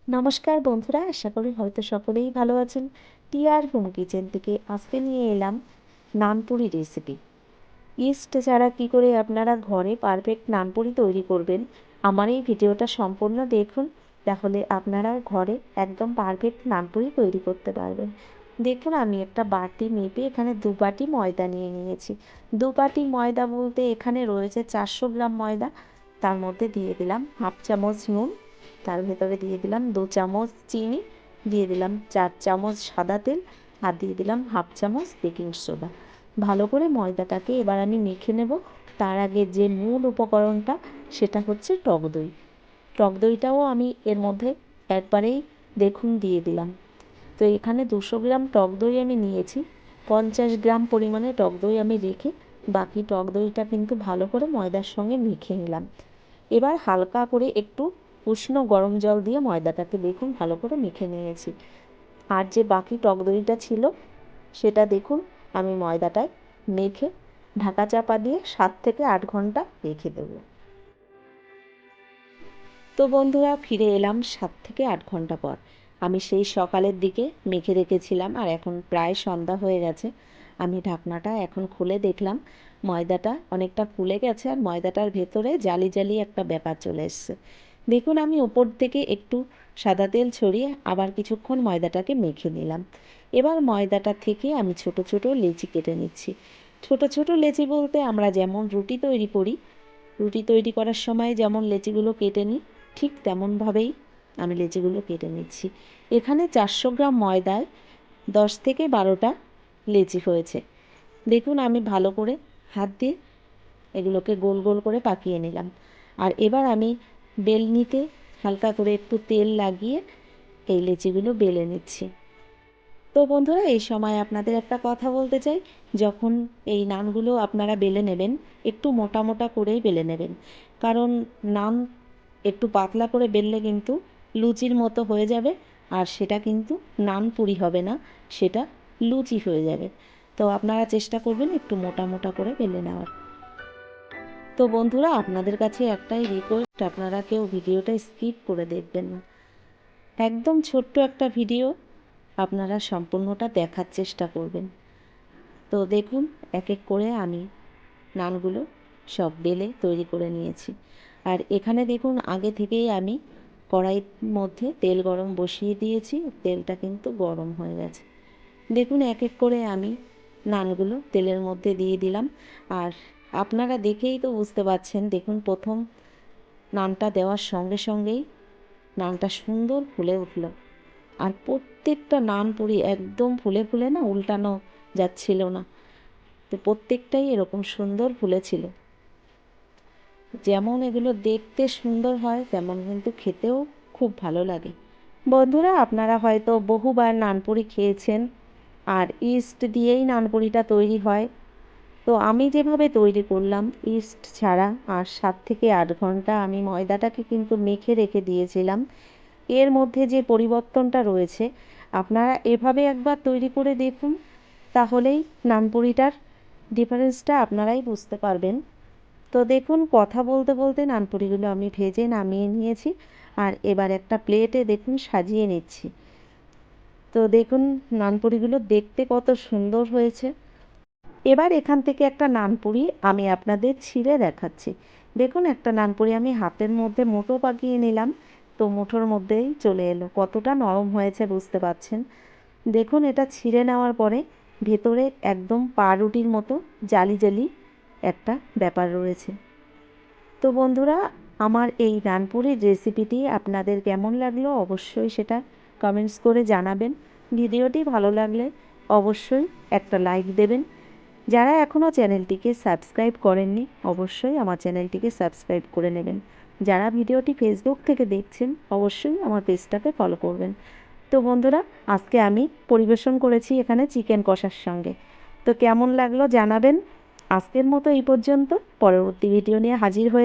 নমস্কার বন্ধুরা, আশা করি হয়তো সকলেই ভালো আছেন। টিআর হোম কিচেন থেকে আজকে নিয়ে এলাম নানপুরি রেসিপি। ইস্ট ছাড়া কী করে আপনারা ঘরে পারফেক্ট নানপুরি তৈরি করবেন, আমার এই ভিডিওটা সম্পূর্ণ দেখুন, তাহলে আপনারা ঘরে একদম পারফেক্ট নানপুরি তৈরি করতে পারবেন। দেখুন, আমি একটা বাটি মেপে এখানে 2 বাটি ময়দা নিয়ে নিয়েছি। 2 বাটি ময়দা বলতে এখানে রয়েছে 400 গ্রাম ময়দা। তার মধ্যে দিয়ে দিলাম হাফ চামচ নুন, তার ভেতরে দিয়ে দিলাম 2 চামচ চিনি, দিয়ে দিলাম 4 চামচ সাদা তেল, আর দিয়ে দিলাম হাফ চামচ বেকিং সোডা। ভালো করে ময়দাটাকে এবার আমি মেখে নেব। তার আগে যে মূল উপকরণটা সেটা হচ্ছে টক দই। টক দইটাও আমি এর মধ্যে একবারেই দেখুন দিয়ে দিলাম। তো এখানে 200 গ্রাম টক দই আমি নিয়েছি। 50 গ্রাম পরিমাণে টক দই আমি রেখে বাকি টক দইটা কিন্তু ভালো করে ময়দার সঙ্গে মেখে নিলাম। এবার হালকা করে একটু উষ্ণ গরম জল দিয়ে ময়দাটাকে দেখুন ভালো করে মেখে নিয়েছি। আর যে বাকি টক দইটা ছিল সেটা দেখুন আমি ময়দাটায় মেখে ঢাকা চাপা দিয়ে 7 থেকে 8 ঘন্টা রেখে দেবো। তো বন্ধুরা, ফিরে এলাম 7 থেকে 8 ঘন্টা পর। আমি সেই সকালের দিকে মেখে রেখেছিলাম আর এখন প্রায় সন্ধ্যা হয়ে গেছে। আমি ঢাকনাটা এখন খুলে দেখলাম ময়দাটা অনেকটা ফুলে গেছে আর ময়দাটার ভেতরে জালি জালি একটা ব্যাপার চলে এসছে। দেখুন, আমি ওপর থেকে একটু সাদা তেল ছড়িয়ে আবার কিছুক্ষণ ময়দাটাকে মেখে নিলাম। এবার ময়দাটা থেকে আমি ছোট ছোট লেচি কেটে নিচ্ছি। ছোট ছোট লেচি বলতে আমরা যেমন রুটি তৈরি করি, রুটি তৈরি করার সময় যেমন লেচিগুলো কেটে নিই, ঠিক তেমনভাবেই আমি লেচিগুলো কেটে নিচ্ছি। এখানে 400 গ্রাম ময়দায় 10 থেকে 12টা লেচি হয়েছে। দেখুন, আমি ভালো করে হাত দিয়ে এগুলোকে গোল গোল করে পাকিয়ে নিলাম। আর এবার আমি বেলনিতে হালকা করে একটু তেল লাগিয়ে এই লেচিগুলো বেলে নিচ্ছি। তো বন্ধুরা, এই সময় আপনাদের একটা কথা বলতে চাই, যখন এই নানগুলো আপনারা বেলে নেবেন একটু মোটা মোটা করেই বেলে নেবেন, কারণ নান একটু পাতলা করে বেললে কিন্তু লুচির মতো হয়ে যাবে আর সেটা কিন্তু নান পুরি হবে না, সেটা লুচি হয়ে যাবে। তো আপনারা চেষ্টা করবেন একটু মোটা মোটা করে বেলে নেওয়ার। তো বন্ধুরা, আপনাদের কাছে একটাই রিকোয়েস্ট, আপনারা কেউ ভিডিওটা স্কিপ করে দেখবেন না। একদম ছোট্ট একটা ভিডিও, আপনারা সম্পূর্ণটা দেখার চেষ্টা করবেন। তো দেখুন, এক এক করে আমি নানগুলো সব বেলে তৈরি করে নিয়েছি। আর এখানে দেখুন, আগে থেকেই আমি কড়াইয়ের মধ্যে তেল গরম বসিয়ে দিয়েছি, তেলটা কিন্তু গরম হয়ে গেছে। দেখুন, এক এক করে আমি নানগুলো তেলের মধ্যে দিয়ে দিলাম। আর আপনারা দেখেই তো বুঝতে পারছেন, দেখুন প্রথম নানটা দেওয়ার সঙ্গে সঙ্গেই নানটা সুন্দর ফুলে উঠল। আর প্রত্যেকটা নান পুরি একদম ফুলে ফুলে না উল্টানো যাচ্ছিল না। তো প্রত্যেকটাই এরকম সুন্দর ফুলেছিল। যেমন এগুলো দেখতে সুন্দর হয় তেমন কিন্তু খেতেও খুব ভালো লাগে। বন্ধুরা, আপনারা হয়তো বহুবার নানপুরি খেয়েছেন আর ইস্ট দিয়েই নানপুরিটা তৈরি হয়। তো আমি যেভাবে তৈরি করলাম ইস্ট ছাড়া, আর 7 থেকে 8 ঘন্টা আমি ময়দাটাকে কিন্তু মেখে রেখে দিয়েছিলাম, এর মধ্যে যে পরিবর্তনটা রয়েছে আপনারা এভাবে একবার তৈরি করে দেখুন, তাহলেই নানপুরিটার ডিফারেন্সটা আপনারাই বুঝতে পারবেন। তো দেখুন, কথা বলতে বলতে নানপুরিগুলো আমি ভেজে নামিয়ে নিয়েছি আর এবার একটা প্লেটে দেখুন সাজিয়ে নিচ্ছি। তো দেখুন, নানপুরিগুলো দেখতে কত সুন্দর হয়েছে। এবার এখান থেকে একটা নানপুরি আমি আপনাদের ছিঁড়ে দেখাচ্ছি। দেখুন, একটা নানপুরি আমি হাতের মধ্যে মুঠো পাকিয়ে নিলাম, তো মুঠোর মধ্যেই চলে এলো। কতটা নরম হয়েছে বুঝতে পারছেন। দেখুন, এটা ছিঁড়ে নেওয়ার পরে ভেতরে একদম পাউরুটির মতো জালি জালি একটা ব্যাপার রয়েছে। তো বন্ধুরা, আমার এই নানপুরির রেসিপিটি আপনাদের কেমন লাগলো অবশ্যই সেটা কমেন্টস করে জানাবেন। ভিডিওটি ভালো লাগলে অবশ্যই একটা লাইক দেবেন। যারা এখনও চ্যানেলটিকে সাবস্ক্রাইব করেননি অবশ্যই আমার চ্যানেলটিকে সাবস্ক্রাইব করে নেবেন। যারা ভিডিওটি ফেসবুক থেকে দেখছেন অবশ্যই আমার পেজটাকে ফলো করবেন। তো বন্ধুরা, আজকে আমি পরিবেশন করেছি এখানে চিকেন কষার সঙ্গে। তো কেমন লাগলো জানাবেন। আজকের মতো এই পর্যন্ত, পরবর্তী ভিডিও নিয়ে হাজির হয়ে